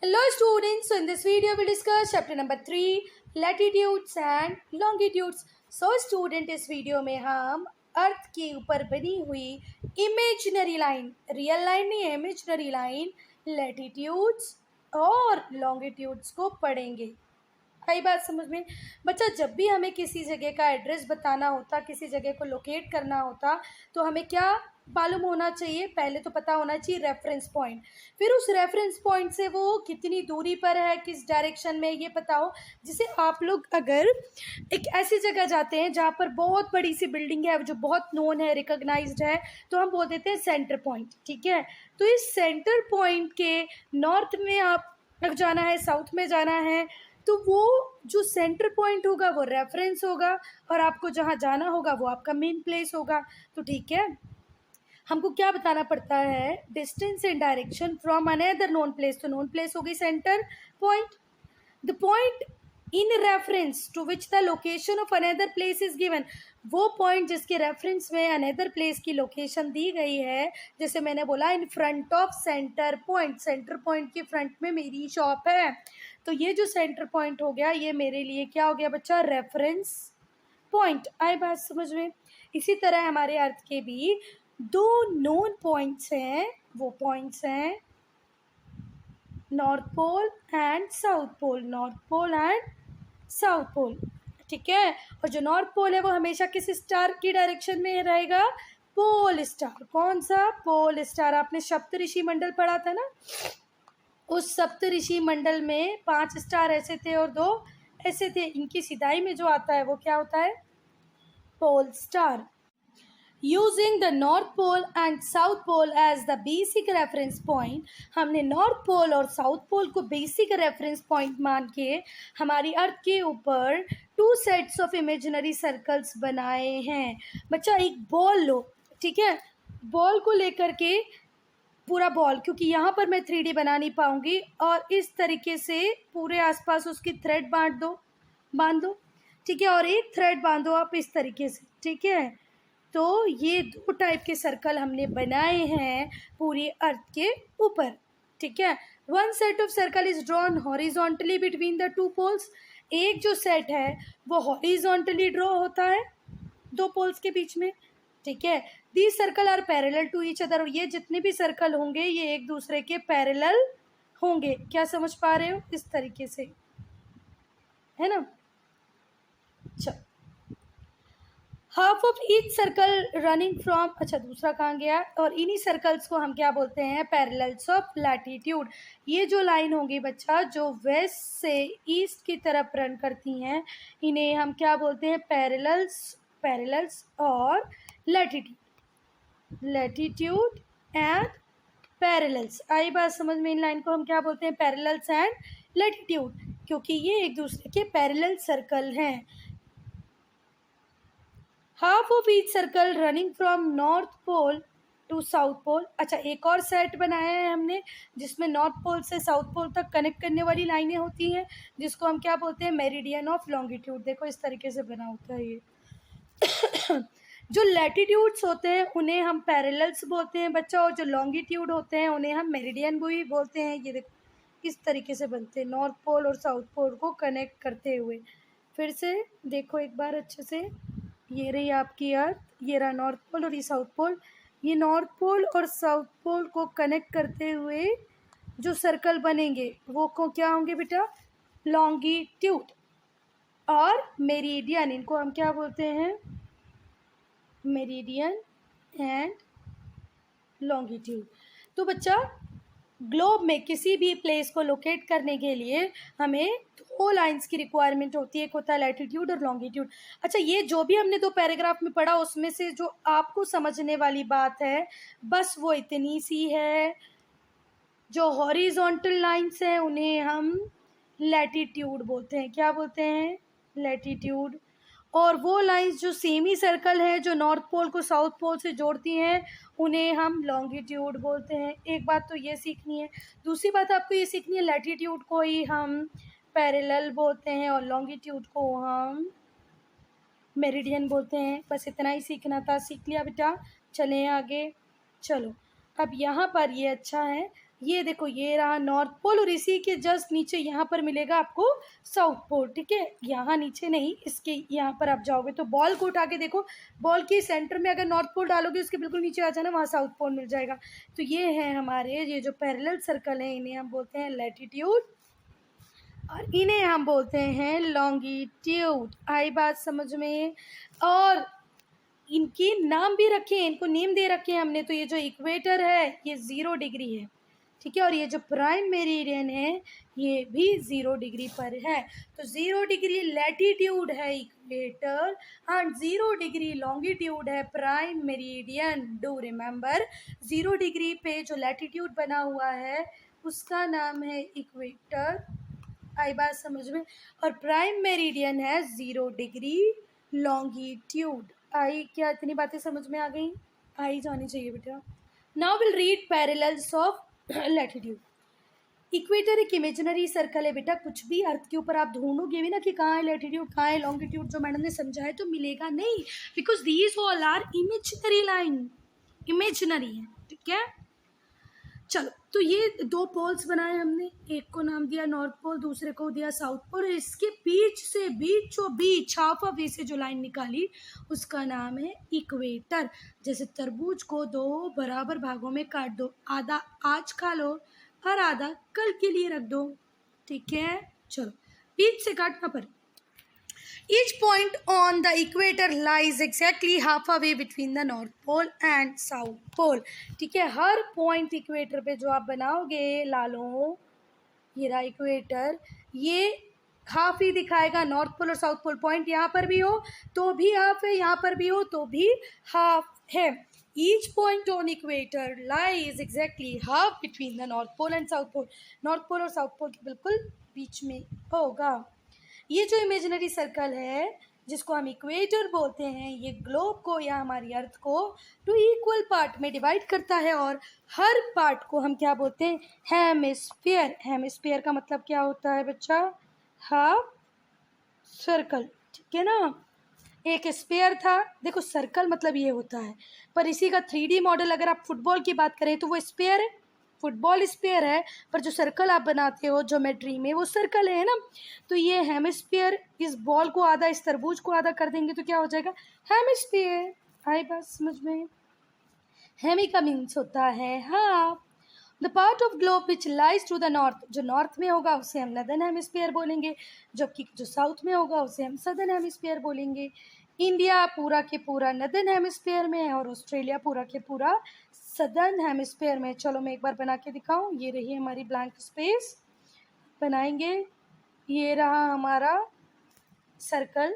Hello students, so in this video we discuss chapter number 3 latitudes and longitudes. So student इस video में हम अर्थ के ऊपर बनी हुई इमेजिनरी लाइन, रियल लाइन नहीं है, इमेजिनरी लाइन लैटिट्यूड्स और लॉन्गिट्यूड्स को पढ़ेंगे। आई बात समझ में? बच्चा जब भी हमें किसी जगह का एड्रेस बताना होता, किसी जगह को लोकेट करना होता, तो हमें क्या मालूम होना चाहिए? पहले तो पता होना चाहिए रेफरेंस पॉइंट, फिर उस रेफरेंस पॉइंट से वो कितनी दूरी पर है, किस डायरेक्शन में, ये पता हो। जिसे आप लोग अगर एक ऐसी जगह जाते हैं जहाँ पर बहुत बड़ी सी बिल्डिंग है जो बहुत नोन है, रिकॉग्नाइज्ड है, तो हम बोल देते हैं सेंटर पॉइंट। ठीक है, तो इस सेंटर पॉइंट के नॉर्थ में आप जाना है, साउथ में जाना है, तो वो जो सेंटर पॉइंट होगा वो रेफरेंस होगा और आपको जहाँ जाना होगा वो आपका मेन प्लेस होगा। तो ठीक है, हमको क्या बताना पड़ता है? Distance and direction from another known place. तो नोन प्लेस हो गई centre point. The point in reference to which the location of another place is given. वो पॉइंट जिसके रेफरेंस में अनदर प्लेस की लोकेशन दी गई है, जैसे मैंने बोला in front of centre point, centre point के फ्रंट में मेरी शॉप है, तो ये जो सेंटर पॉइंट हो गया ये मेरे लिए क्या हो गया बच्चा? Reference point. आई बात समझ में? इसी तरह हमारे अर्थ के भी दो नोन पॉइंट्स हैं, वो पॉइंट्स हैं north pole and south pole, north pole and south pole. ठीक है, और जो नॉर्थ पोल है वो हमेशा किस स्टार की डायरेक्शन में रहेगा? Pole star. कौन सा? Pole star. आपने सप्तऋषि मंडल पढ़ा था ना, उस सप्तऋषि मंडल में 5 स्टार ऐसे थे और 2 ऐसे थे, इनकी सिधाई में जो आता है वो क्या होता है? Pole star. Using the north pole and south pole as the basic reference point, हमने नॉर्थ पोल और साउथ पोल को बेसिक रेफरेंस पॉइंट मान के हमारी अर्थ के ऊपर 2 सेट्स ऑफ इमेजिनरी सर्कल्स बनाए हैं। बच्चा एक बॉल लो, ठीक है, बॉल को लेकर के पूरा बॉल, क्योंकि यहाँ पर मैं 3D बना नहीं पाऊँगी, और इस तरीके से पूरे आसपास उसकी थ्रेड बांध दो। ठीक है, और एक थ्रेड बांधो आप इस तरीके से। ठीक है, तो ये 2 टाइप के सर्कल हमने बनाए हैं पूरी अर्थ के ऊपर। ठीक है, 1 set of circle is drawn horizontally between the 2 poles. एक जो सेट है वो हॉरिजॉन्टली ड्रॉ होता है 2 पोल्स के बीच में। ठीक है, these circle are parallel to each other, और ये जितने भी सर्कल होंगे ये एक दूसरे के पैरेलल होंगे। क्या समझ पा रहे हो? इस तरीके से, है ना? अच्छा, half of each circle running from, अच्छा दूसरा कहाँ गया? और इन्हीं सर्कल्स को हम क्या बोलते हैं? Parallels of latitude. ये जो लाइन होगी बच्चा जो वेस्ट से ईस्ट की तरफ रन करती हैं, इन्हें हम क्या बोलते हैं? पैरेलल्स और लैटिट्यूड एंड पैरेलल्स। आई बात समझ में? इन लाइन को हम क्या बोलते हैं? पैरेलल्स एंड लैटिट्यूड, क्योंकि ये एक दूसरे के पैरेलल सर्कल हैं। Half of each circle running from north pole to south pole. अच्छा, एक और सेट बनाया है हमने जिसमें नॉर्थ पोल से साउथ पोल तक कनेक्ट करने वाली लाइनें होती हैं, जिसको हम क्या बोलते हैं? Meridian of longitude. देखो इस तरीके से बना होता है ये। जो लैटिट्यूड्स होते हैं उन्हें हम पैरेलल्स बोलते हैं बच्चा, और जो लॉन्गिट्यूड होते हैं उन्हें हम मेरिडियन भी बोलते हैं। ये देखो इस तरीके से बनते हैं, नॉर्थ पोल और साउथ पोल को कनेक्ट करते हुए। फिर से देखो एक बार अच्छे से, ये रही आपकी अर्थ, ये रहा नॉर्थ पोल और ये साउथ पोल। ये नॉर्थ पोल और साउथ पोल को कनेक्ट करते हुए जो सर्कल बनेंगे वो को क्या होंगे बेटा? लॉन्गिट्यूड और मेरिडियन। इनको हम क्या बोलते हैं? Meridian and longitude. तो बच्चा ग्लोब में किसी भी प्लेस को लोकेट करने के लिए हमें 2 लाइंस की रिक्वायरमेंट होती है, एक होता है लैटिट्यूड और लॉन्गिट्यूड। अच्छा, ये जो भी हमने 2 पैराग्राफ में पढ़ा उसमें से जो आपको समझने वाली बात है बस वो इतनी सी है, जो हॉरिजॉन्टल लाइंस हैं उन्हें हम लैटिट्यूड बोलते हैं। क्या बोलते हैं? लैटिट्यूड। और वो लाइंस जो सेमी सर्कल है जो नॉर्थ पोल को साउथ पोल से जोड़ती हैं उन्हें हम लॉन्गिट्यूड बोलते हैं। एक बात तो ये सीखनी है। दूसरी बात आपको ये सीखनी है, लैटिट्यूड को ही हम पैरेलल बोलते हैं और लॉन्गिट्यूड को हम मेरिडियन बोलते हैं। बस इतना ही सीखना था, सीख लिया बेटा। चलें आगे। चलो, अब यहाँ पर ये अच्छा है, ये देखो ये रहा नॉर्थ पोल और इसी के जस्ट नीचे यहाँ पर मिलेगा आपको साउथ पोल, ठीक है। यहाँ नीचे नहीं, इसके यहाँ पर आप जाओगे तो बॉल को उठा के देखो, बॉल के सेंटर में अगर नॉर्थ पोल डालोगे उसके बिल्कुल नीचे आ जाना, वहाँ साउथ पोल मिल जाएगा। तो ये है हमारे ये जो पैरेलल सर्कल है, इन्हें हम बोलते हैं लैटिट्यूड और इन्हें हम बोलते हैं लॉन्गिट्यूड। आई बात समझ में? और इनके नाम भी रखे हैं, इनको नेम दे रखे हैं हमने। तो ये जो इक्वेटर है ये 0 डिग्री है, ठीक है, और ये जो प्राइम मेरिडियन है ये भी 0 डिग्री पर है। तो 0 डिग्री लैटिट्यूड है इक्वेटर एंड 0 डिग्री लॉन्गिट्यूड है prime meridian. Do remember 0 degree पे जो लैटिट्यूड बना हुआ है उसका नाम है इक्वेटर। आई बात समझ में? और प्राइम मेरिडियन है 0 डिग्री लॉन्गिट्यूड। आई क्या इतनी बातें समझ में आ गई? आई जानी चाहिए बेटा। Now will read parallels of latitude. Equator एक इमेजिनरी सर्कल है बेटा, कुछ भी अर्थ के ऊपर आप ढूंढोगे भी ना कि कहाँ है लैटिट्यूड कहाँ है लॉन्गिट्यूड, जो मैडम ने समझाया तो मिलेगा नहीं, because these all are imaginary line, imaginary है, ठीक है। चलो, तो ये 2 पोल्स बनाए हमने, एक को नाम दिया नॉर्थ पोल, दूसरे को दिया साउथ पोल, और इसके बीच से बीचों बीच हाफ ऑफ वे से जो लाइन निकाली उसका नाम है इक्वेटर। जैसे तरबूज को 2 बराबर भागों में काट दो, आधा आज खा लो और आधा कल के लिए रख दो, ठीक है। चलो, बीच से काटना पर each point on the equator lies exactly half a way between the north pole and south pole, ठीक है। हर पॉइंट इक्वेटर पे जो आप बनाओगे लालो, ये रहा इक्वेटर, ये हाफ ही दिखाएगा, नॉर्थ पोल और साउथ पोल। पॉइंट यहाँ पर भी हो तो भी हाफ है, यहाँ पर भी हो तो भी हाफ है। Each point on equator lies exactly half between the north pole and south pole, north pole और साउथ पोल के बिल्कुल बीच में होगा। ये जो इमेजिनरी सर्कल है जिसको हम इक्वेटर बोलते हैं, ये ग्लोब को या हमारी अर्थ को 2 इक्वल पार्ट में डिवाइड करता है और हर पार्ट को हम क्या बोलते हैं? हेमिस्फीयर। हेमिस्फीयर का मतलब क्या होता है बच्चा? हाफ सर्कल, ठीक है ना। एक स्पेयर था, देखो सर्कल मतलब ये होता है, पर इसी का 3D मॉडल अगर आप फुटबॉल की बात करें तो वो स्पेयर है, फुटबॉल स्पेयर है, पर जो सर्कल आप बनाते हो ज्योमेट्री में वो सर्कल है ना। तो ये हेमिस्फीयर, इस बॉल को आधा, इस तरबूज को आधा कर देंगे तो क्या हो जाएगा? हेमिस्फीयर। आई बात समझ में? हेमी का मीन्स होता है half. The part of globe which lies to the north, जो नॉर्थ में होगा उसे हम नदर्न हेमिस्फीयर बोलेंगे, जबकि जो साउथ में होगा उसे हम सदर्न हेमिस्फीयर बोलेंगे। इंडिया पूरा के पूरा नदर्न हेमिस्फीयर में है और ऑस्ट्रेलिया पूरा के पूरा सदर्न हेमिस्फीयर में। चलो मैं एक बार बना के दिखाऊं, ये रही हमारी ब्लैंक स्पेस, बनाएंगे। ये रहा हमारा सर्कल,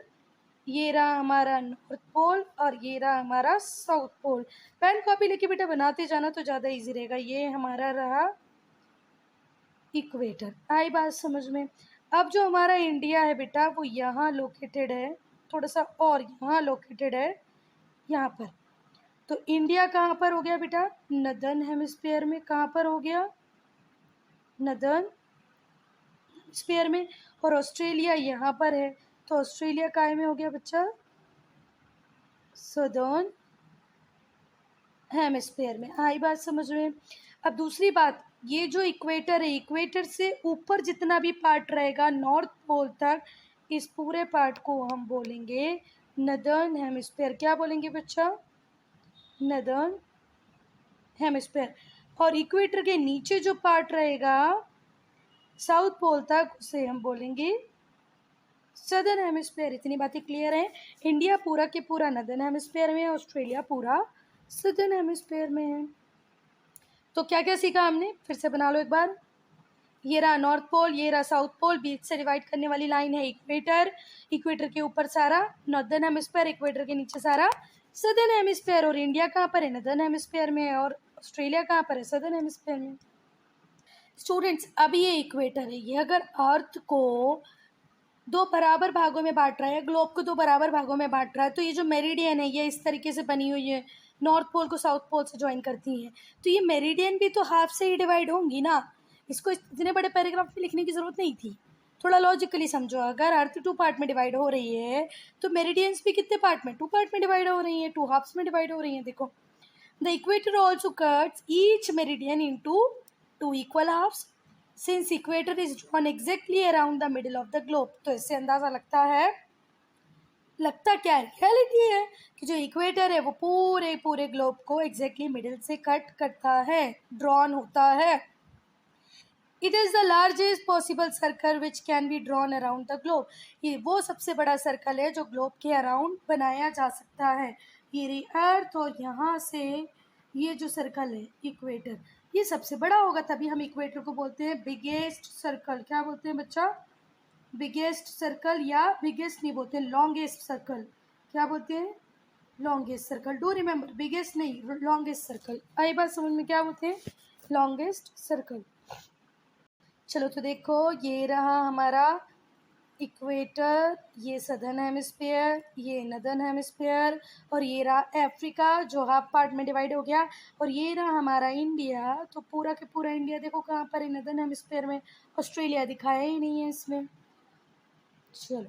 ये रहा हमारा नॉर्थ पोल और ये रहा हमारा साउथ पोल। पेन कॉपी लेके बेटा बनाते जाना तो ज़्यादा इजी रहेगा। ये हमारा रहा इक्वेटर। आई बात समझ में? अब जो हमारा इंडिया है बेटा वो यहाँ लोकेटेड है, थोड़ा सा और यहाँ लोकेटेड है, यहाँ पर। तो इंडिया कहाँ पर हो गया बेटा? नदर्न हेमिस्फीयर में। कहाँ पर हो गया? नदर्न हेमिस्फीयर में। और ऑस्ट्रेलिया यहाँ पर है, तो ऑस्ट्रेलिया काय में हो गया बच्चा? सदर्न हेमिस्फीयर में। आई बात समझ में? अब दूसरी बात, ये जो इक्वेटर है, इक्वेटर से ऊपर जितना भी पार्ट रहेगा नॉर्थ पोल तक, इस पूरे पार्ट को हम बोलेंगे नदर्न हेमिस्फीयर। क्या बोलेंगे बच्चा? Northern hemisphere. और इक्वेटर के नीचे जो पार्ट रहेगा साउथ पोल तक उसे हम बोलेंगे सदर्न हेमिस्फीयर। इतनी बातें क्लियर हैं? इंडिया पूरा के पूरा नदर्न हेमिस्फीयर में है, ऑस्ट्रेलिया पूरा सदर्न हेमिस्फीयर में है। तो क्या क्या सीखा हमने? फिर से बना लो एक बार। ये रहा नॉर्थ पोल, ये रहा साउथ पोल, बीच से डिवाइड करने वाली लाइन है इक्वेटर, इक्वेटर के ऊपर सारा नॉर्दर्न हेमिस्फीयर, इक्वेटर के नीचे सारा सदर्न हेमिस्फीयर। और इंडिया कहाँ पर है? नदर्न हेमिस्फीयर में है। और ऑस्ट्रेलिया कहाँ पर है? सदर्न हेमिस्फीयर में। स्टूडेंट्स, अब ये इक्वेटर है, ये अगर अर्थ को 2 बराबर भागों में बांट रहा है, ग्लोब को 2 बराबर भागों में बांट रहा है, तो ये जो मेरिडियन है ये इस तरीके से बनी हुई है, नॉर्थ पोल को साउथ पोल से ज्वाइन करती हैं, तो ये मेरिडियन भी तो हाफ से ही डिवाइड होंगी ना। इसको इतने बड़े पैराग्राफ में लिखने की ज़रूरत नहीं थी, थोड़ा लॉजिकली समझो। अगर अर्थ 2 पार्ट में डिवाइड हो रही है तो मेरिडियंस भी कितने पार्ट में? 2 पार्ट में डिवाइड हो रही हैं, 2 हाफ्स में डिवाइड हो रही हैं। देखो, the equator also cuts each meridian into two equal halves since equator is drawn exactly around the middle of the globe. तो इससे अंदाज़ा लगता क्या है, रियलिटी है कि जो इक्वेटर है वो पूरे पूरे ग्लोब को एग्जैक्टली मिडिल से कट करता है, ड्रॉन होता है। It is the largest possible circle which can be drawn around the globe. ये वो सबसे बड़ा सर्कल है जो ग्लोब के अराउंड बनाया जा सकता है। ये अर्थ और यहाँ से ये जो सर्कल है इक्वेटर, ये सबसे बड़ा होगा, तभी हम इक्वेटर को बोलते हैं बिगेस्ट सर्कल। क्या बोलते हैं बच्चा? बिगेस्ट सर्कल, या बिगेस्ट नहीं बोलते, लॉन्गेस्ट सर्कल। क्या बोलते हैं? Longest circle. Do remember, biggest नहीं, लॉन्गेस्ट सर्कल। आई बात समझ में? क्या बोलते हैं? Longest circle. चलो तो देखो, ये रहा हमारा इक्वेटर, ये सदर्न हेमिस्फीयर, ये नदर्न हेमिस्फीयर, और ये रहा अफ्रीका जो हाफ पार्ट में डिवाइड हो गया, और ये रहा हमारा इंडिया। तो पूरा के पूरा इंडिया देखो कहाँ पर है, नदर्न हेमिस्फीयर में। ऑस्ट्रेलिया दिखाया ही नहीं है इसमें। चलो,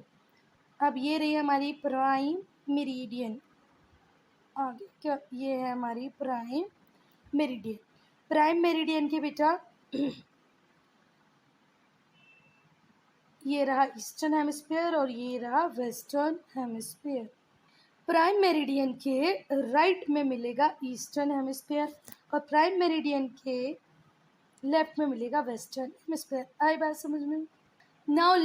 अब ये रही हमारी प्राइम मेरिडियन। आगे क्या, ये है हमारी प्राइम मेरिडियन। प्राइम मेरिडियन के बेटा ये रहा ईस्टर्न हेमिस्फीयर और ये रहा वेस्टर्न हेमिस्फीयर। प्राइम मेरिडियन के राइट में मिलेगा ईस्टर्न हेमिस्फीयर और प्राइम मेरिडियन के लेफ्ट में मिलेगा वेस्टर्न हेमिस्फीयर। आई बात समझ में? नाउ